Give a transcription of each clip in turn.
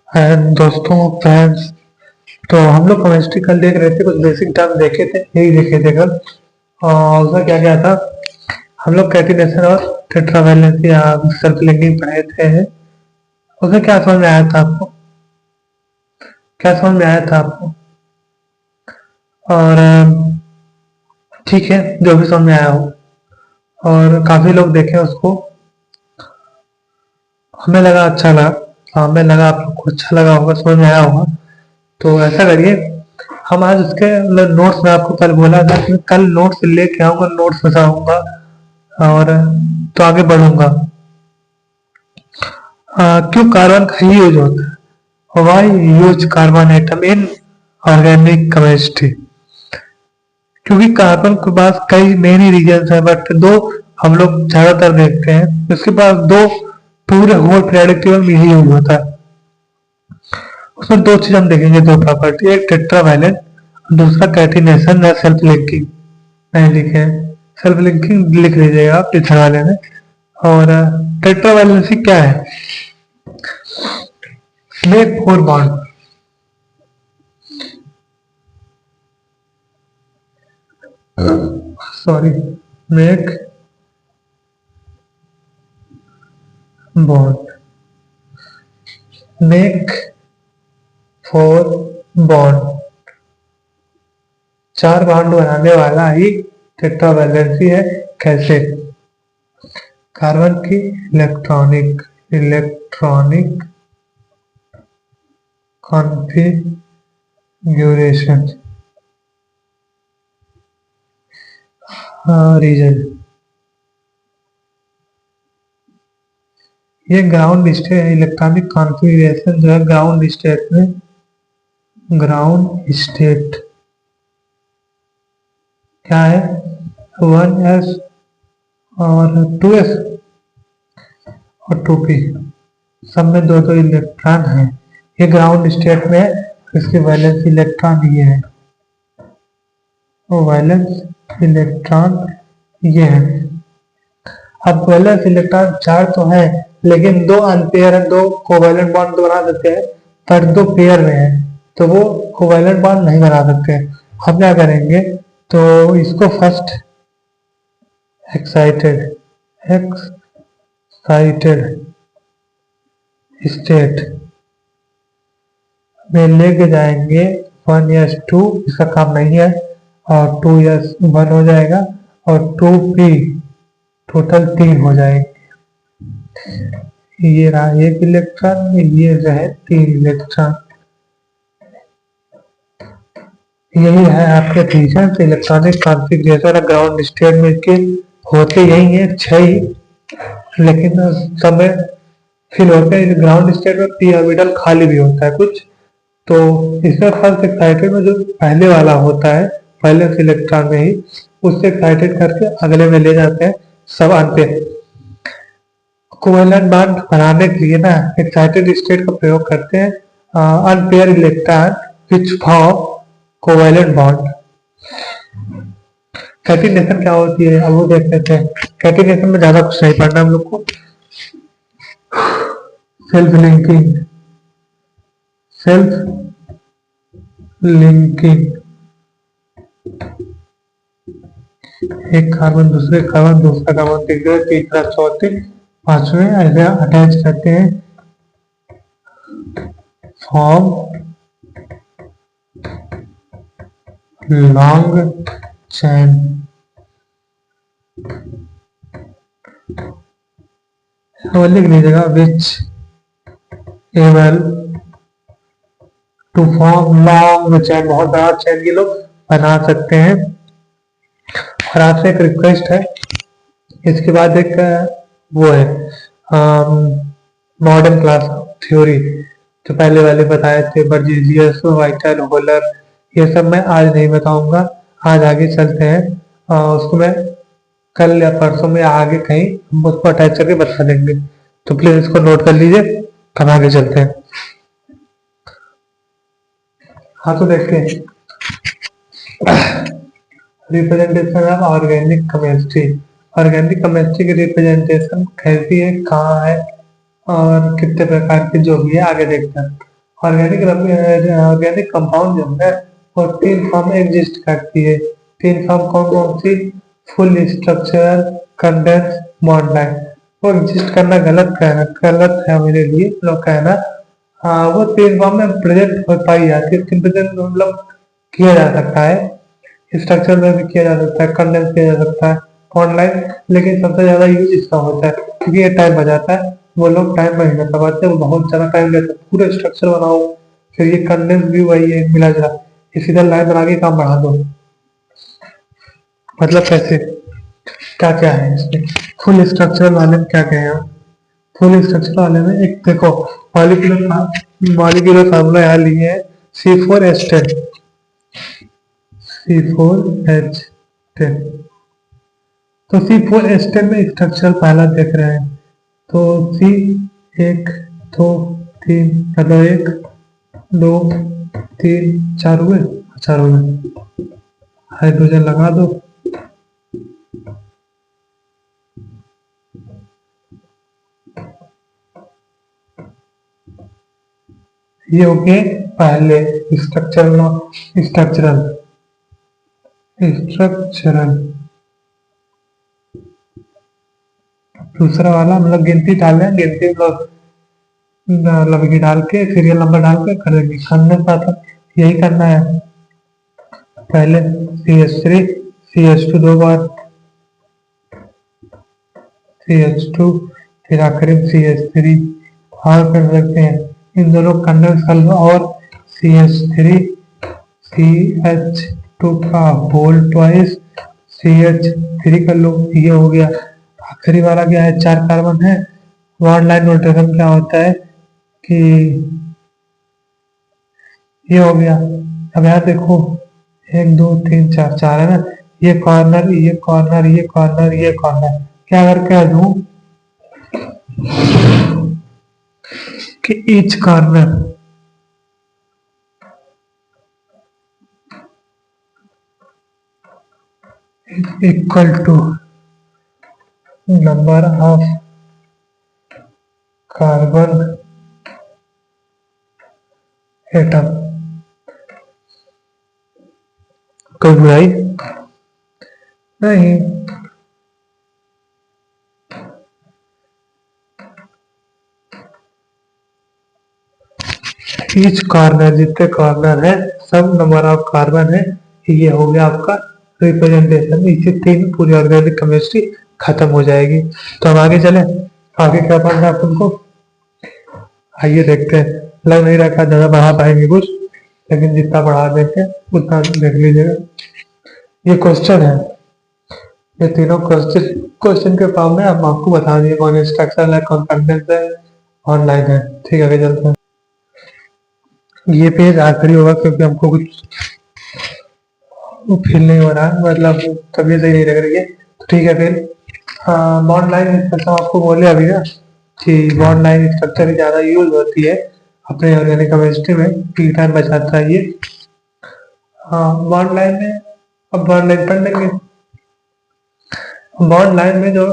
And दोस्तों friends. तो हम लोग केमिस्ट्री कल देख रहे थे, कुछ बेसिक टर्म देखे थे, यही देखे थे कल। और उसमें क्या क्या था, हम लोग कैटिनेशन और टेट्रावैलेंसी या सेल्फ लिंकिंग पढ़े थे। उसमें क्या समझ में आया था आपको? क्या समझ में आया था आपको? और ठीक है, जो भी समझ में आया हो। और काफी लोग देखे उसको, हमें लगा अच्छा लगा। हमें लगा आप लोग को अच्छा लगा होगा, समझ में आया होगा। तो ऐसा करिए, हम आज उसके नोट्स में आपको कल बोला था कि कल नोट्स लेके आऊंगा, नोट्स बताऊंगा और तो आगे बढ़ूंगा। क्यों कार्बन का ही यूज होता है? Why use carbon atom in organic chemistry? क्योंकि कार्बन के पास कई मेनी रीजन्स है, बट दो हम लोग ज्यादातर देखते हैं। उसके पास दो पूरे होल पीरियोडिक टेबल में यही यूज होता है। उसमें दो चीज हम देखेंगे, दो प्रॉपर्टी, एक टेट्रावैलेंट, दूसरा कैटिनेशन या सेल्फ लिंकिंग। नहीं लिखे हैं, सेल्फ लिंकिंग लिख लीजिएगा आप पिछड़ वाले में। और टेट्रावैलेंसी क्या है? Make four bond. Sorry, make bond, make four bond, चार बॉन्ड बनाने वाला ही टेट्रावैलेंसी है। कैसे? कार्बन की इलेक्ट्रॉनिक इलेक्ट्रॉनिक कॉन्फ़िगरेशन रीजन, ये ग्राउंड स्टेट इलेक्ट्रॉनिक कॉन्फ़िगरेशन जो है ग्राउंड स्टेट में, ग्राउंड स्टेट क्या है? 1s और 2s और 2p, सब में दो दो इलेक्ट्रॉन है। ये ग्राउंड स्टेट में है, इसकी वैलेंस इलेक्ट्रॉन ये है, वैलेंस इलेक्ट्रॉन ये है। अब वैलेंस इलेक्ट्रॉन चार तो है, लेकिन दो अनपेयर है, दो कोवैलेंट बॉन्ड तो बना सकते हैं, पर दो पेयर में है तो वो कोवैलेंट बॉन्ड नहीं बना सकते। हम क्या करेंगे, तो इसको फर्स्ट एक्साइटेड स्टेट में लेके जाएंगे 1s2, इसका काम नहीं है, और 2s1 हो जाएगा, और 2p टोटल 3 हो जाएंगे। ये रहा एक इलेक्ट्रॉन, ये रहे 3 इलेक्ट्रॉन। यही है आपके reason electronic configuration. Ground state में के होते यही है 6 ही, लेकिन समय फिल होते हैं। ग्राउंड स्टेट में पी ऑर्बिटल खाली भी होता है कुछ। तो इसमें फर्स्ट एक्साइटेड में जो पहले वाला होता है, पहले इलेक्ट्रॉन में ही, उससे एक्साइटेड करके अगले में ले जाते हैं सब अनपेयर। कोवैलेंट बॉन्ड बनाने के लिए ना एक्साइटेड स्टेट का प्रयोग करते हैं, unpaired electron which form covalent bond. Catenation क्या होती है, अब वो देख लेते हैं। कैटिनेशन में ज्यादा कुछ नहीं पढ़ना हम लोग को। सेल्फ लिंकिंग एक कार्बन दूसरे कार्बन, दूसरा कार्बन तीसरे, तीसरा चौथे, पांचवें ऐसे अटैच करते हैं, फॉर्म लॉन्ग चैन। लिख लीजिएगा which able to form long chain, बहुत बड़ा चैन ये लोग बना सकते हैं। और आपसे एक रिक्वेस्ट है, इसके बाद एक वो है मॉडर्न क्लास थ्योरी, जो पहले वाले बताए थे, बर्जीजियस, वाइटल, होलर, ये सब मैं आज नहीं बताऊंगा। आज आगे चलते हैं, उसको मैं कल या परसों में आगे कहीं हम उसको अटैच करके बता देंगे। तो प्लीज इसको नोट कर लीजिए, हम आगे चलते हैं। हाँ, तो देखते हैं representation of organic chemistry. Organic chemistry की रिप्रेजेंटेशन कैसी है, कहाँ है, और कितने प्रकार के जो भी है आगे देखते हैं। ऑर्गेनिक कंपाउंड जो है वो 3 फॉर्म में एग्जिस्ट करती है। 3 फॉर्म कौन कौन सी? Full structural, condense, bond line. वो एग्जिस्ट करना गलत है मेरे लिए लोग कहना। हाँ, वो 3 फॉर्म में प्रेजेंट हो पाई जाती है। प्रेजेंट मतलब किया जा सकता है, स्ट्रक्चर में भी किया जा सकता है, कंडेंस किया जा सकता है, ऑनलाइन। लेकिन सबसे ज्यादा यूज इसका होता है क्योंकि ये टाइम बचाता है। वो लोग टाइम नहीं कर पाते, वो बहुत ज्यादा टाइम लेते हैं पूरे स्ट्रक्चर बनाओ, फिर ये कंडेंस भी वही है मिला जुला, ये सीधा लाइन बना के काम बढ़ा दो। मतलब कैसे, क्या क्या है इसमें? फुल स्ट्रक्चर वाले में क्या क्या है? फुल स्ट्रक्चर वाले में एक देखो, मॉलिक्यूलर फार्मूला यहाँ लिए है C4H10, C4H10। तो C4H10 में स्ट्रक्चर पहला देख रहे हैं। तो C, 1 2 3, मतलब 1 2 3 4 हुए, 4 हुए। हाइड्रोजन लगा दो। ये हो गए पहले स्ट्रक्चरल स्ट्रक्चरल स्ट्रक्चरल। दूसरा वाला मतलब गिनती डालें, गिनती मतलब कि डाल के सीरियल नंबर डाल के करेंगे, करने का था यही करना है। पहले CH3 CH2 2 बार, CH2, फिर आखिरी में CH3। और कर सकते हैं इन दोनों कंडेंस कर लो और CH3 CH2 का होल ट्वाइस CH3 कर लो, ये हो गया। आखिरी वाला क्या है? 4 कार्बन है। वन लाइन नोटेशन क्या होता है कि ये हो गया। अब यहाँ देखो 1 2 3 4, 4 है ना, ये कॉर्नर, ये कॉर्नर, ये कॉर्नर, ये कॉर्नर, क्या करके दूं कि each corner equal to number of carbon atom. कोई बुराई नहीं। ईच कॉर्नर, जितने कॉर्नर है सब नंबर ऑफ कार्बन है। ये हो गया आपका रिप्रेजेंटेशन। इससे 3 पूरी ऑर्गेनिक केमिस्ट्री खत्म हो जाएगी। तो हम आगे चले, आगे क्या पढ़ना है तुमको? आइए देखते हैं। लग नहीं रखा ज्यादा बढ़ा पाएंगे कुछ, लेकिन जितना बढ़ा देंगे उतना देख लीजिएगा। ये क्वेश्चन है, ये तीनों क्वेश्चन के फॉर्म में हम आपको बता दिए कौन स्ट्रक्चर है, कौन कंटेंट है, ऑनलाइन है। ठीक है, आगे चलते हैं। ये पेज आखिरी होगा क्योंकि हमको कुछ फील नहीं हो रहा है, मतलब तबीयत सही नहीं लग रही है। तो ठीक है फिर, बॉन्ड लाइन स्ट्रक्चर आपको बोले अभी ना कि बॉन्ड लाइन स्ट्रक्चर की ज़्यादा यूज होती है अपने ऑर्गेनिक केमिस्ट्री में, पी टाइम बचाता है ये। हाँ, बॉन्ड लाइन में अब बॉन्ड लाइन पढ़ लेंगे। बॉन्ड लाइन में जो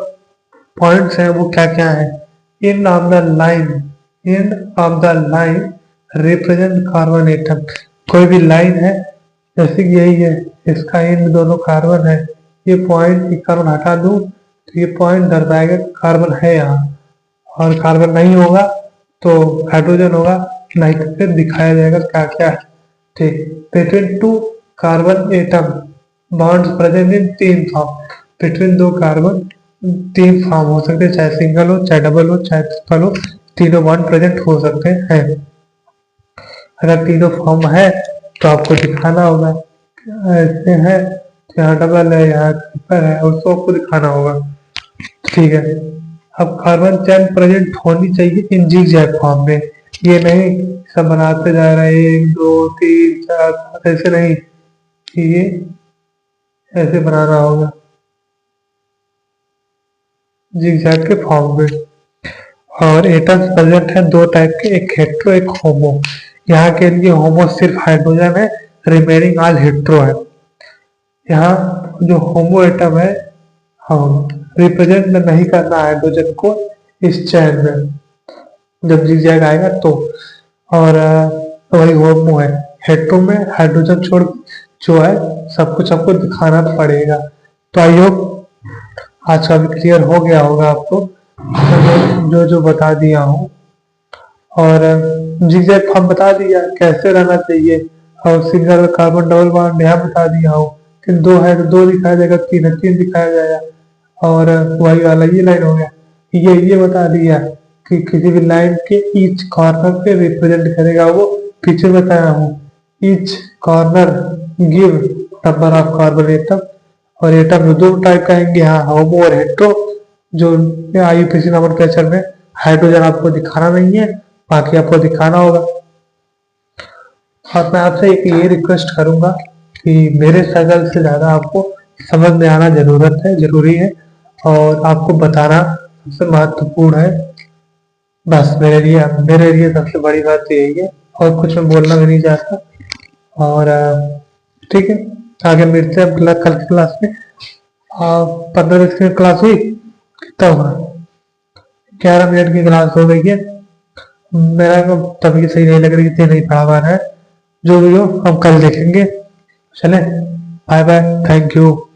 पॉइंट्स हैं वो क्या क्या है? End of the line, end of the line represent carbon atom. कोई भी लाइन है जैसे कि यही है, इसका इन दोनों कार्बन है, ये पॉइंट कार्बन हटा दूं तो ये पॉइंट दर्शाएगा कार्बन है यहाँ, और कार्बन नहीं होगा तो हाइड्रोजन होगा, नहीं तो फिर दिखाया जाएगा क्या क्या है। ठीक, between 2 carbon atom bonds present in 3 form. Between 2 carbon 3 form हो सकते हैं, चाहे सिंगल हो, चाहे डबल हो, चाहे ट्रिपल हो, तीनों बॉन्ड प्रेजेंट हो सकते हैं। अगर तीनों फॉर्म है तो आपको दिखाना होगा, ऐसे है तो यहाँ डबल है, यहाँ ट्रिपल है, उसको आपको दिखाना होगा। ठीक है, अब कार्बन चेन प्रेजेंट होनी चाहिए इन जिगजैग फॉर्म में। ये नहीं सब बनाते जा रहे हैं 1 2 3 4 5, ऐसे नहीं, ये ऐसे बनाना होगा जिगजैग के फॉर्म में। और एटम्स प्रेजेंट है 2 टाइप के, एक हेट्रो एक होमो। यहाँ के लिए होमो सिर्फ हाइड्रोजन है, रिमेनिंग ऑल हेट्रो है। यहाँ जो होमो एटम है, हम रिप्रेजेंट नहीं करना हाइड्रोजन को इस चैन में, जब zigzag आएगा तो। और वही वो है, हेट्रो में हाइड्रोजन छोड़ जो है सब कुछ आपको दिखाना पड़ेगा। तो आई होप आज का भी क्लियर हो गया होगा आपको, जो जो बता दिया हूँ। और zigzag फॉर्म बता दिया कैसे रहना चाहिए, और सिंगल कार्बन डबल बॉन्ड यहाँ बता दिया हूँ कि दो है तो दो दिखाया जाएगा, तीन है तीन दिखाया जाएगा। और वही वाला ये लाइन हो गया, ये बता दिया कि किसी भी लाइन के ईच कॉर्नर पे रिप्रेजेंट करेगा वो, पीछे बताया हूँ। Each corner give number of carbon atom, और एटम दो टाइप का आएंगे, हाँ होमो और हेट्रो। जो आईयूपीएसी नोमेनक्लेचर में हाइड्रोजन आपको दिखाना नहीं है, बाकी आपको दिखाना होगा। और मैं आपसे एक ये रिक्वेस्ट करूंगा कि मेरे स्ट्रगल से ज़्यादा आपको समझ में आना जरूरी है, और आपको बताना सबसे महत्वपूर्ण है। बस मेरे लिए सबसे बड़ी बात तो यही है, और कुछ मैं बोलना भी नहीं चाहता। और ठीक है, आगे मिलते हैं कल की क्लास में। 15 मिनट की क्लास हुई, कितना हुआ, 11 मिनट की क्लास हो गई है। मेरा को तभी सही नहीं लग रही, इतनी नहीं पढ़ा पा रहा है। जो भी हो हम कल देखेंगे। चले, बाय बाय, थैंक यू।